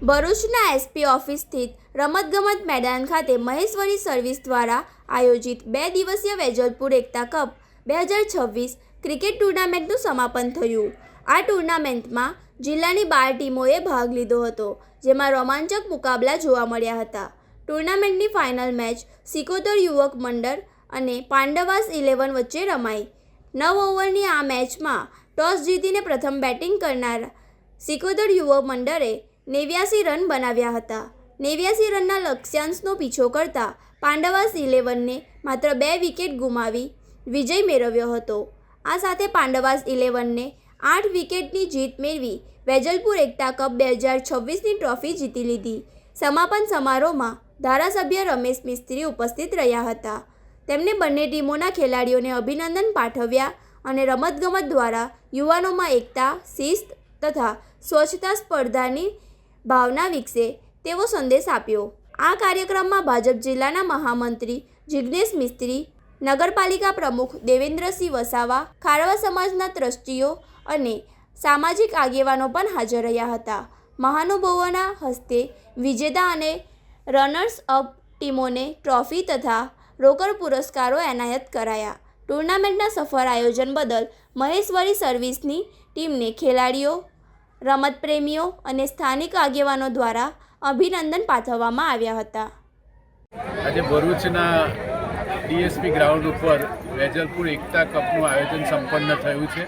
ભરૂચના SP office સ્થિત રમતગમત મેદાન ખાતે મહેશ્વરી સર્વિસ દ્વારા આયોજિત 2 દિવસીય વેજલપુર એકતા કપ 2026 ક્રિકેટ ટૂર્નામેન્ટનું સમાપન થયું। આ ટૂર્નામેન્ટમાં જિલ્લાની 12 ટીમોએ ભાગ લીધો હતો, જેમાં રોમાંચક મુકાબલા જોવા મળ્યા હતા। ટૂર્નામેન્ટની ફાઇનલ મેચ સિકોતર યુવક મંડળ અને પાંડવાસ 11 વચ્ચે રમાઈ। 9 ઓવરની આ મેચમાં ટોસ જીતીને પ્રથમ બેટિંગ કરનાર સિકોતર યુવક મંડળે 89 રન બનાવ્યા હતા। 89 રનના લક્ષ્યાંશનો પીછો કરતા પાંડવાસ 11ને માત્ર 2 વિકેટ ગુમાવી વિજય મેળવ્યો હતો। આ સાથે પાંડવાસ 11ને 8 વિકેટની જીત મેળવી વેજલપુર એકતા કપ 2026ની ટ્રોફી જીતી લીધી। સમાપન સમારોહમાં ધારાસભ્ય રમેશ મિસ્ત્રી ઉપસ્થિત રહ્યા હતા। તેમણે બંને ટીમોના ખેલાડીઓને અભિનંદન પાઠવ્યા અને રમતગમત દ્વારા યુવાનોમાં એકતા, શિસ્ત તથા સ્વચ્છતા સ્પર્ધાની ભાવના વિકસે તેવો સંદેશ આપ્યો। આ કાર્યક્રમમાં ભાજપ જિલ્લાના મહામંત્રી જિગ્નેશ મિસ્ત્રી, નગરપાલિકા પ્રમુખ દેવેન્દ્રસિંહ વસાવા, ખારવા સમાજના ટ્રસ્ટીઓ અને સામાજિક આગેવાનો પણ હાજર રહ્યા હતા। મહાનુભાવોના હસ્તે વિજેતા અને રનર્સ અપ ટીમોને ટ્રોફી તથા રોકડ પુરસ્કારો એનાયત કરાયા। ટૂર્નામેન્ટના સફળ આયોજન બદલ મહેશ્વરી સર્વિસની ટીમને ખેલાડીઓ, રમતપ્રેમીઓ અને સ્થાનિક આગેવાનો દ્વારા અભિનંદન પાઠવવામાં આવ્યા હતા। આજે ભરૂચના ડીએસપી ગ્રાઉન્ડ ઉપર વેજલપુર એકતા કપનું આયોજન સંપન્ન થયું છે।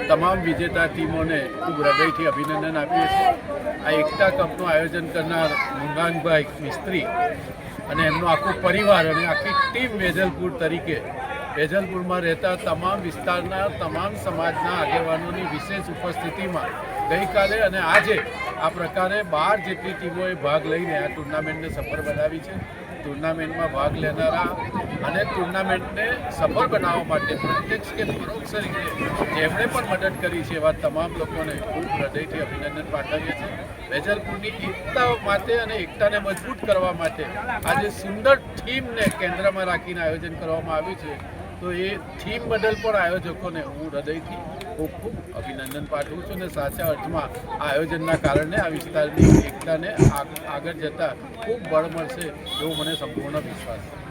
તમામ વિજેતા ટીમોને ખૂબ હૃદયથી અભિનંદન આપીએ છીએ। આ એકતા કપનું આયોજન કરનાર મુંગાનભાઈ મિસ્ત્રી અને એમનો આખો પરિવાર અને આખી ટીમ વેજલપુર તરીકે વેજલપુરમાં રહેતા તમામ વિસ્તારના તમામ સમાજના આગેવાનોની વિશેષ ઉપસ્થિતિમાં ગઈકાલે અને આજે આ પ્રકારે 12 જેટલી ટીમોએ ભાગ લઈને આ ટુર્નામેન્ટને સફળ બનાવી છે। ટુર્નામેન્ટમાં ભાગ લેનારા અને ટુર્નામેન્ટને સફળ બનાવવા માટે પ્રત્યક્ષ કે પરોક્ષ રીતે જેમણે પણ મદદ કરી છે એવા તમામ લોકોને ખૂબ હૃદયથી અભિનંદન પાઠવીએ છીએ। વેજલપુરની એકતા માટે અને એકતાને મજબૂત કરવા માટે આજે સુંદર થીમને કેન્દ્રમાં રાખીને આયોજન કરવામાં આવ્યું છે। તો એ થીમ બદલ પણ આયોજકોને હું હૃદયથી ખૂબ ખૂબ અભિનંદન પાઠવું છું અને સાચા અર્થમાં આ આયોજનના કારણે આ વિસ્તારની એકતાને આગળ જતાં ખૂબ બળ મળશે એવો મને સંપૂર્ણ વિશ્વાસ છે।